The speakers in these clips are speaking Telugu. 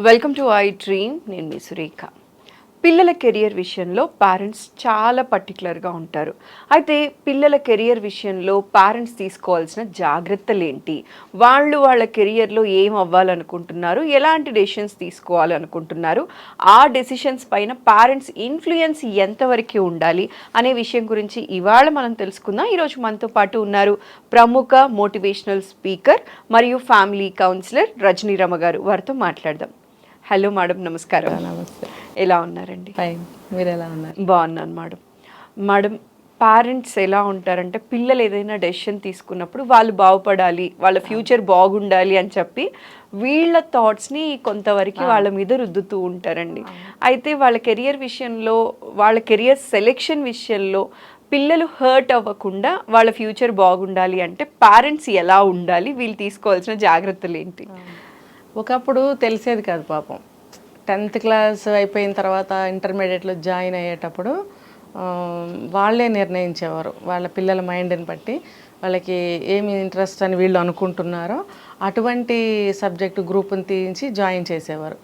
Welcome to I dream. నేను మీ సురేఖ. పిల్లల కెరియర్ విషయంలో పేరెంట్స్ చాలా పర్టికులర్గా ఉంటారు. అయితే పిల్లల కెరియర్ విషయంలో పేరెంట్స్ తీసుకోవాల్సిన జాగ్రత్తలు ఏంటి, వాళ్ళ కెరియర్లో ఏం అవ్వాలనుకుంటున్నారు, ఎలాంటి డెసిషన్స్ తీసుకోవాలనుకుంటున్నారు, ఆ డెసిషన్స్ పైన పేరెంట్స్ ఇన్ఫ్లుయెన్స్ ఎంతవరకు ఉండాలి అనే విషయం గురించి ఇవాళ మనం తెలుసుకుందాం. ఈరోజు మనతో పాటు ఉన్నారు ప్రముఖ మోటివేషనల్ స్పీకర్ మరియు ఫ్యామిలీ కౌన్సిలర్ రజనీ రమ గారు. వారితో మాట్లాడదాం. హలో మేడం, నమస్కారం. నమస్తే. ఎలా ఉన్నారండి? ఫైన్. మీరు ఎలా ఉన్నారు? బాగున్నాను మేడం. మేడం, పేరెంట్స్ ఎలా ఉంటారంటే పిల్లలు ఏదైనా డెసిషన్ తీసుకున్నప్పుడు వాళ్ళు బాగుపడాలి, వాళ్ళ ఫ్యూచర్ బాగుండాలి అని చెప్పి వీళ్ళ థాట్స్ని కొంతవరకు వాళ్ళ మీద రుద్దుతూ ఉంటారండి. అయితే వాళ్ళ కెరియర్ విషయంలో, వాళ్ళ కెరియర్ సెలెక్షన్ విషయంలో పిల్లలు హర్ట్ అవ్వకుండా వాళ్ళ ఫ్యూచర్ బాగుండాలి అంటే పేరెంట్స్ ఎలా ఉండాలి, వీళ్ళు తీసుకోవాల్సిన జాగ్రత్తలు ఏంటి? ఒకప్పుడు తెలిసేది కాదు పాపం. 10th క్లాస్ అయిపోయిన తర్వాత ఇంటర్మీడియట్లో జాయిన్ అయ్యేటప్పుడు వాళ్ళే నిర్ణయించేవారు. వాళ్ళ పిల్లల మైండ్ని బట్టి వాళ్ళకి ఏమి ఇంట్రెస్ట్ అని వీళ్ళు అనుకుంటున్నారో అటువంటి సబ్జెక్టు గ్రూప్ని తీయించి జాయిన్ చేసేవారు.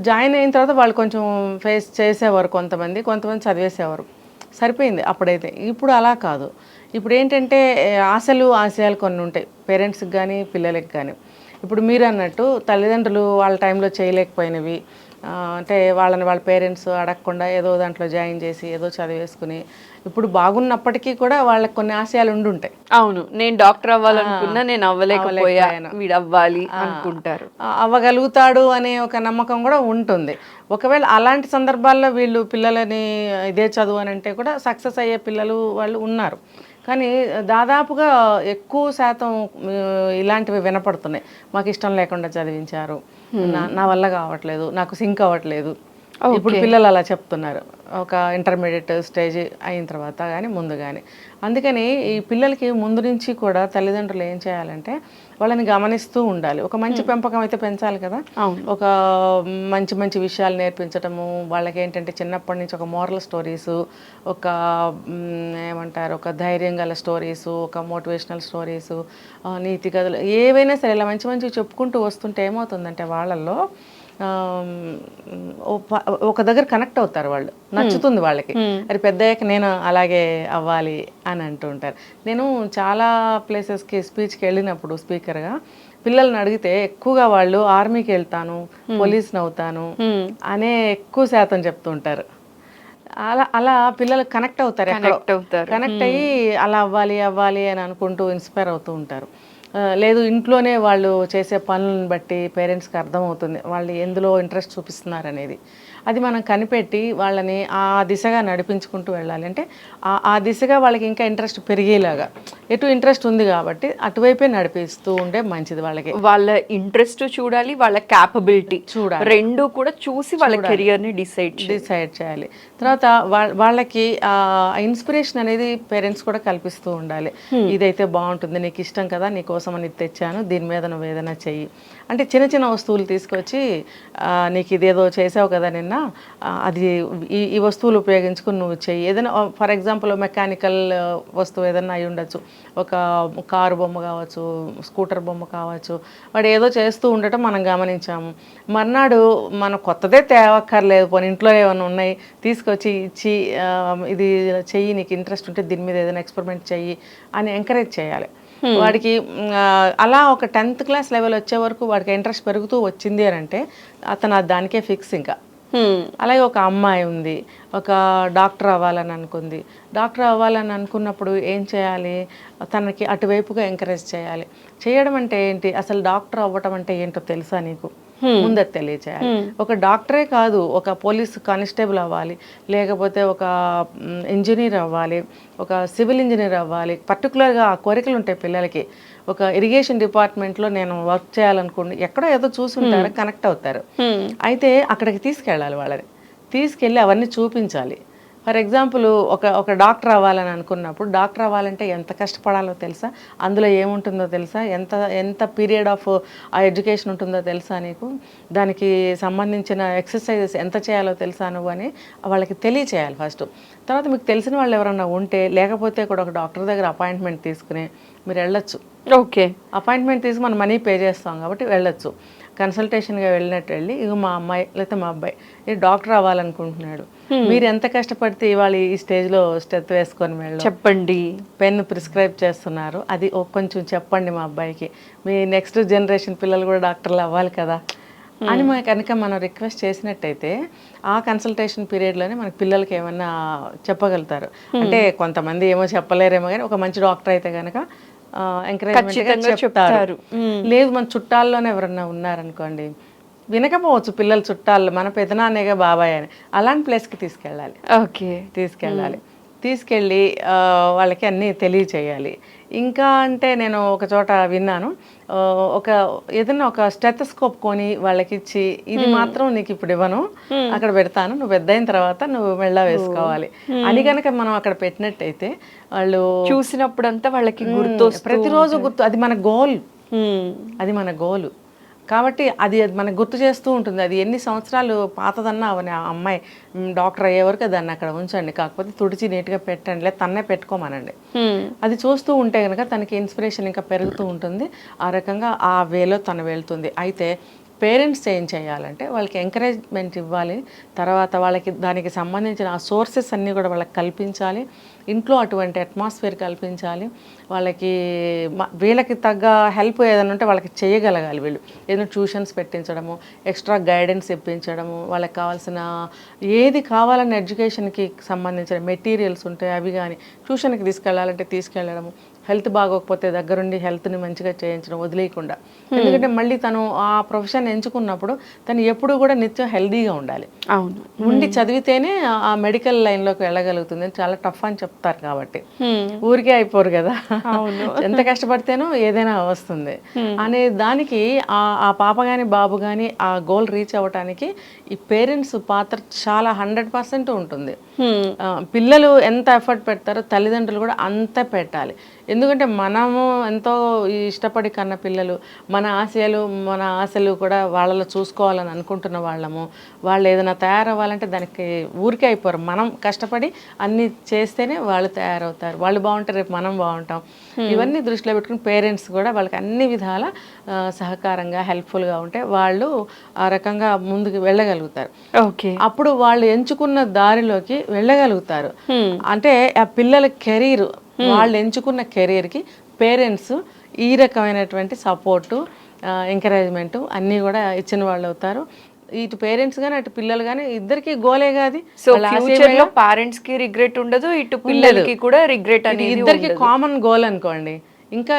జాయిన్ అయిన తర్వాత వాళ్ళు కొంచెం ఫేస్ చేసేవారు, కొంతమంది చదివేసేవారు. సరిపోయింది అప్పుడైతే. ఇప్పుడు అలా కాదు. ఇప్పుడు ఏంటంటే ఆశయాలు కొన్ని ఉంటాయి పేరెంట్స్కి కానీ పిల్లలకి కానీ. ఇప్పుడు మీరు అన్నట్టు తల్లిదండ్రులు వాళ్ళ టైంలో చేయలేకపోయినవి, అంటే వాళ్ళ పేరెంట్స్ అడగకుండా ఏదో దాంట్లో జాయిన్ చేసి ఏదో చదివేసుకుని ఇప్పుడు బాగున్నప్పటికీ కూడా వాళ్ళకి కొన్ని ఆశయాలు ఉండుంటాయి. అవును, నేను డాక్టర్ అవ్వాలనుకున్నా, నేను అవ్వలేకపోయాను, వీడు అవ్వాలి అనుకుంటారు. అవ్వగలుగుతాడు అనే ఒక నమ్మకం కూడా ఉంటుంది. ఒకవేళ అలాంటి సందర్భాల్లో వీళ్ళు పిల్లలని ఇదే చదువు అని అంటే కూడా సక్సెస్ అయ్యే పిల్లలు వాళ్ళు ఉన్నారు. కానీ దాదాపుగా ఎక్కువ శాతం ఇలాంటివి వినపడుతున్నాయి. మాకు ఇష్టం లేకుండా చదివించారు, నా వల్ల కావట్లేదు, నాకు సింక్ అవ్వట్లేదు. ఇప్పుడు పిల్లలు అలా చెప్తున్నారు ఒక ఇంటర్మీడియట్ స్టేజ్ అయిన తర్వాత కానీ ముందు కానీ. అందుకని ఈ పిల్లలకి ముందు నుంచి కూడా తల్లిదండ్రులు ఏం చేయాలంటే వాళ్ళని గమనిస్తూ ఉండాలి. ఒక మంచి పెంపకం అయితే పెంచాలి కదా. ఒక మంచి విషయాలు నేర్పించటము, వాళ్ళకి ఏంటంటే చిన్నప్పటి నుంచి ఒక మోరల్ స్టోరీసు, ఒక ఏమంటారు, ఒక ధైర్యం గల స్టోరీసు, ఒక మోటివేషనల్ స్టోరీసు, నీతి కథలు ఏవైనా సరే ఇలా మంచి చెప్పుకుంటూ వస్తుంటే ఏమవుతుందంటే వాళ్ళల్లో ఒక దగ్గర కనెక్ట్ అవుతారు. వాళ్ళు నచ్చుతుంది వాళ్ళకి. అది పెద్దయ్యాక నేను అలాగే అవ్వాలి అని అంటూ ఉంటారు. నేను చాలా ప్లేసెస్కి స్పీచ్కి వెళ్ళినప్పుడు స్పీకర్గా పిల్లల్ని అడిగితే ఎక్కువగా వాళ్ళు ఆర్మీకి వెళ్తాను, పోలీస్ని అవుతాను అనే ఎక్కువ శాతం చెప్తూ ఉంటారు. అలా పిల్లలు కనెక్ట్ అవుతారు, కనెక్ట్ అయ్యి అలా అవ్వాలి అని అనుకుంటూ ఇన్స్పైర్ అవుతూ ఉంటారు. లేదు, ఇంట్లోనే వాళ్ళు చేసే పనులను బట్టి పేరెంట్స్కి అర్థమవుతుంది వాళ్ళు ఎందులో ఇంట్రెస్ట్ చూపిస్తున్నారు అనేది. అది మనం కనిపెట్టి వాళ్ళని ఆ దిశగా నడిపించుకుంటూ వెళ్ళాలి. అంటే ఆ దిశగా వాళ్ళకి ఇంకా ఇంట్రెస్ట్ పెరిగేలాగా, ఎటు ఇంట్రెస్ట్ ఉంది కాబట్టి అటువైపే నడిపిస్తూ ఉంటే మంచిది. వాళ్ళ ఇంట్రెస్ట్ చూడాలి, వాళ్ళ క్యాపబిలిటీ చూడాలి, రెండు కూడా చూసి వాళ్ళ కెరియర్ని డిసైడ్ చేయాలి. తర్వాత వాళ్ళకి ఆ ఇన్స్పిరేషన్ అనేది పేరెంట్స్ కూడా కల్పిస్తూ ఉండాలి. ఇదైతే బాగుంటుంది, నీకు ఇష్టం కదా, నీకోసం అని తెచ్చాను, దీని మీద నువ్వు ఏదైనా చెయ్యి అంటే చిన్న వస్తువులు తీసుకొచ్చి నీకు ఇదేదో చేసావు కదా నిన్న, అది ఈ వస్తువులు ఉపయోగించుకుని నువ్వు చెయ్యి. ఏదైనా ఫర్ ఎగ్జాంపుల్ మెకానికల్ వస్తువు ఏదైనా అయి ఉండొచ్చు, ఒక కారు బొమ్మ కావచ్చు, స్కూటర్ బొమ్మ కావచ్చు. వాడు ఏదో చేస్తూ ఉండటం మనం గమనించాము. మర్నాడు మనం కొత్తదే తేవక్కర్లేదు, పోనీ ఇంట్లో ఏమైనా ఉన్నాయి తీసుకొచ్చి ఇచ్చి ఇది చెయ్యి, నీకు ఇంట్రెస్ట్ ఉంటే దీని మీద ఏదైనా ఎక్స్పెరిమెంట్ చెయ్యి అని ఎంకరేజ్ చేయాలి. వాడికి అలా ఒక 10th క్లాస్ లెవెల్ వచ్చే వరకు వాడికి ఇంట్రెస్ట్ పెరుగుతూ వచ్చింది అని అంటే అతను దానికే ఫిక్స్. ఇంకా అలాగే ఒక అమ్మాయి ఉంది, ఒక డాక్టర్ అవ్వాలని అనుకుంది. డాక్టర్ అవ్వాలని అనుకున్నప్పుడు ఏం చేయాలి, తనకి అటువైపుగా ఎంకరేజ్ చేయాలి. చేయడం అంటే ఏంటి, అసలు డాక్టర్ అవ్వటం అంటే ఏంటో తెలుసా నీకు, ముందే తెలియచేయాలి. ఒక డాక్టరే కాదు, ఒక పోలీస్ కానిస్టేబుల్ అవ్వాలి, లేకపోతే ఒక ఇంజనీర్ అవ్వాలి, ఒక సివిల్ ఇంజనీర్ అవ్వాలి. పర్టికులర్గా ఆ కోరికలు ఉంటాయి పిల్లలకి. ఒక ఇరిగేషన్ డిపార్ట్మెంట్లో నేను వర్క్ చేయాలనుకోండి, ఎక్కడో ఏదో చూసుంటారు, కనెక్ట్ అవుతారు. అయితే అక్కడికి తీసుకెళ్ళాలి, వాళ్ళని తీసుకెళ్ళి అవన్నీ చూపించాలి. ఫర్ ఎగ్జాంపుల్ ఒక డాక్టర్ అవ్వాలని అనుకున్నప్పుడు, డాక్టర్ అవ్వాలంటే ఎంత కష్టపడాలో తెలుసా, అందులో ఏముంటుందో తెలుసా, ఎంత పీరియడ్ ఆఫ్ ఆ ఎడ్యుకేషన్ ఉంటుందో తెలుసా నీకు, దానికి సంబంధించిన ఎక్సర్సైజెస్ ఎంత చేయాలో తెలుసా నువ్వు అని వాళ్ళకి తెలియచేయాలి ఫస్ట్. తర్వాత మీకు తెలిసిన వాళ్ళు ఎవరన్నా ఉంటే, లేకపోతే కూడా ఒక డాక్టర్ దగ్గర అపాయింట్మెంట్ తీసుకుని మీరు వెళ్ళొచ్చు. ఓకే. అపాయింట్మెంట్ తీసి మనం మనీ పే చేస్తాం కాబట్టి వెళ్ళొచ్చు. కన్సల్టేషన్గా వెళ్ళినట్టు వెళ్ళి ఇక మా అమ్మాయి లేకపోతే మా అబ్బాయి ఈ డాక్టర్ అవ్వాలనుకుంటున్నాడు, మీరు ఎంత కష్టపడితే ఇవాళ ఈ స్టేజ్లో స్టెప్ వేసుకొని చెప్పండి, పెన్ ప్రిస్క్రైబ్ చేస్తున్నారు, అది కొంచెం చెప్పండి మా అబ్బాయికి, మీ నెక్స్ట్ జనరేషన్ పిల్లలు కూడా డాక్టర్లు అవ్వాలి కదా అని కనుక మనం రిక్వెస్ట్ చేసినట్టయితే ఆ కన్సల్టేషన్ పీరియడ్లోనే మనకి పిల్లలకి ఏమన్నా చెప్పగలుగుతారు. అంటే కొంతమంది ఏమో చెప్పలేరేమో కానీ ఒక మంచి డాక్టర్ అయితే కనుక ఎంకరేజ్మెంట్గా చెప్తారు. లేదు మన చుట్టాల్లోనే ఎవరన్నా ఉన్నారనుకోండి, వినకపోవచ్చు పిల్లలు చుట్టాలు, మన పెదనాన్నేగా బాబాయ్ అని, అలాంటి ప్లేస్కి తీసుకెళ్ళాలి. ఓకే, తీసుకెళ్ళి వాళ్ళకి అన్నీ తెలియచేయాలి. ఇంకా అంటే నేను ఒక చోట విన్నాను, ఏదైనా ఒక స్టెథోస్కోప్ కొని వాళ్ళకి ఇచ్చి ఇది మాత్రం నీకు ఇప్పుడు ఇవ్వను, అక్కడ పెడతాను, నువ్వు పెద్ద అయిన తర్వాత నువ్వు మెళ్ళ వేసుకోవాలి అని కనుక మనం అక్కడ పెట్టినట్టయితే వాళ్ళు చూసినప్పుడంతా వాళ్ళకి గుర్తు, ప్రతిరోజు గుర్తు, అది మన గోల్ కాబట్టి అది మనకు గుర్తు చేస్తూ ఉంటుంది. అది ఎన్ని సంవత్సరాలు పాతదన్నా అవని ఆ అమ్మాయి డాక్టర్ అయ్యే వరకు దాన్ని అక్కడ ఉంచండి, కాకపోతే తుడిచి నీట్గా పెట్టండి, లేదా తన్నే పెట్టుకోమనండి. అది చూస్తూ ఉంటే కనుక తనకి ఇన్స్పిరేషన్ ఇంకా పెరుగుతూ ఉంటుంది, ఆ రకంగా ఆ వేలో తను వెళ్తుంది. అయితే పేరెంట్స్ ఏం చేయాలంటే వాళ్ళకి ఎంకరేజ్మెంట్ ఇవ్వాలి, తర్వాత వాళ్ళకి దానికి సంబంధించిన ఆ సోర్సెస్ అన్నీ కూడా వాళ్ళకి కల్పించాలి, ఇంట్లో అటువంటి అట్మాస్ఫియర్ కల్పించాలి, వాళ్ళకి వీళ్ళకి తగ్గ హెల్ప్ ఏదైనా ఉంటే వాళ్ళకి చేయగలగాలి. వీళ్ళు ఏదైనా ట్యూషన్స్ పెట్టించడము, ఎక్స్ట్రా గైడెన్స్ ఇప్పించడము, వాళ్ళకి కావాల్సిన ఏది కావాలన్న ఎడ్యుకేషన్కి సంబంధించిన మెటీరియల్స్ ఉంటాయి అవి కానీ ట్యూషన్కి తీసుకెళ్ళాలంటే తీసుకెళ్ళడము, హెల్త్ బాగోకపోతే దగ్గరుండి హెల్త్ని మంచిగా చేయించడం వదిలేయకుండా. ఎందుకంటే మళ్ళీ తను ఆ ప్రొఫెషన్ ఎంచుకున్నప్పుడు తను ఎప్పుడు కూడా నిత్యం హెల్దీగా ఉండాలి. అవును, ఉండి చదివితేనే ఆ మెడికల్ లైన్లోకి వెళ్ళగలుగుతుంది. చాలా టఫ్ అని చెప్తారు కాబట్టి ఊరికే అయిపోరు కదా, ఎంత కష్టపడితేనో ఏదైనా వస్తుంది అనే దానికి ఆ పాప కానీ బాబు కానీ ఆ గోల్ రీచ్ అవ్వటానికి ఈ పేరెంట్స్ పాత్ర చాలా 100% ఉంటుంది. పిల్లలు ఎంత ఎఫర్ట్ పెడతారో తల్లిదండ్రులు కూడా అంత పెట్టాలి. ఎందుకంటే మనము ఎంతో ఇష్టపడి కన్న పిల్లలు, మన ఆశలు కూడా వాళ్ళలో చూసుకోవాలని అనుకుంటున్న వాళ్ళము, వాళ్ళు ఏదైనా తయారవ్వాలంటే దానికి ఊరికే అయిపోరు. మనం కష్టపడి అన్నీ చేస్తేనే వాళ్ళు తయారవుతారు, వాళ్ళు బాగుంటే రేపు మనం బాగుంటాం. ఇవన్నీ దృష్టిలో పెట్టుకుని పేరెంట్స్ కూడా వాళ్ళకి అన్ని విధాల సహకారంగా హెల్ప్ఫుల్గా ఉంటే వాళ్ళు ఆ రకంగా ముందుకు వెళ్ళగలుగుతారు. ఓకే, అప్పుడు వాళ్ళు ఎంచుకున్న దారిలోకి వెళ్ళగలుగుతారు. అంటే ఆ పిల్లల కెరీర్, వాళ్ళు ఎంచుకున్న కెరీర్కి పేరెంట్స్ ఈ రకమైనటువంటి సపోర్టు, ఎంకరేజ్మెంటు అన్నీ కూడా ఇచ్చిన వాళ్ళు అవుతారు. ఇటు పేరెంట్స్ కానీ అటు పిల్లలు కానీ ఇద్దరికి గోలే కాదు. సో ఫ్యూచర్ లో పేరెంట్స్ కి రిగ్రెట్ ఉండదు, ఇటు పిల్లలకి కూడా రిగ్రెట్ అనేది ఇద్దరికి కామన్ గోల్ అనుకోండి, ఇంకా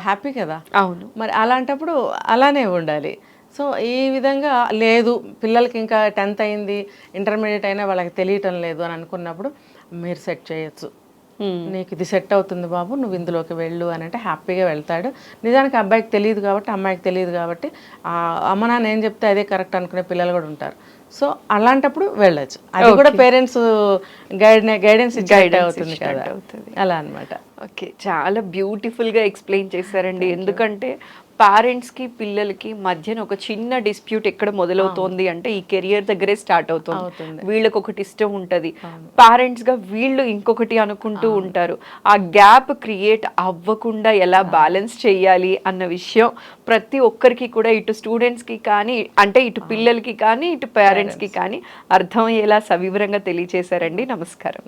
హ్యాపీ కదా. అవును, మరి అలాంటప్పుడు అలానే ఉండాలి. సో ఈ విధంగా లేదు పిల్లలకి ఇంకా 10th అయింది, ఇంటర్మీడియట్ అయినా వాళ్ళకి తెలియటం లేదు అని అనుకున్నప్పుడు మీరు సెట్ చేయొచ్చు. నీకు ఇది సెట్ అవుతుంది బాబు, నువ్వు ఇందులోకి వెళ్ళు అని అంటే హ్యాపీగా వెళ్తాడు. నిజానికి అబ్బాయికి తెలియదు కాబట్టి, అమ్మాయికి తెలియదు కాబట్టి అమ్మ నాన్న ఏం చెప్తే అదే కరెక్ట్ అనుకునే పిల్లలు కూడా ఉంటారు. సో అలాంటప్పుడు వెళ్ళచ్చు. అది కూడా పేరెంట్స్ గైడెన్స్ ఇచ్చేట అవుతుంది కదా, అలా అనమాట. ఓకే, చాలా బ్యూటిఫుల్గా ఎక్స్ప్లెయిన్ చేశారండి. ఎందుకంటే పేరెంట్స్కి పిల్లలకి మధ్యన ఒక చిన్న డిస్ప్యూట్ ఎక్కడ మొదలవుతోంది అంటే ఈ కెరియర్ దగ్గరే స్టార్ట్ అవుతుంది. వీళ్ళకి ఒకటి ఇష్టం ఉంటుంది, పేరెంట్స్గా వీళ్ళు ఇంకొకటి అనుకుంటూ ఉంటారు. ఆ గ్యాప్ క్రియేట్ అవ్వకుండా ఎలా బ్యాలెన్స్ చేయాలి అన్న విషయం ప్రతి ఒక్కరికి కూడా, ఇటు స్టూడెంట్స్కి కానీ, అంటే ఇటు పిల్లలకి కానీ, ఇటు పేరెంట్స్కి కానీ అర్థమయ్యేలా సవివరంగా తెలియచేశారండి. నమస్కారం.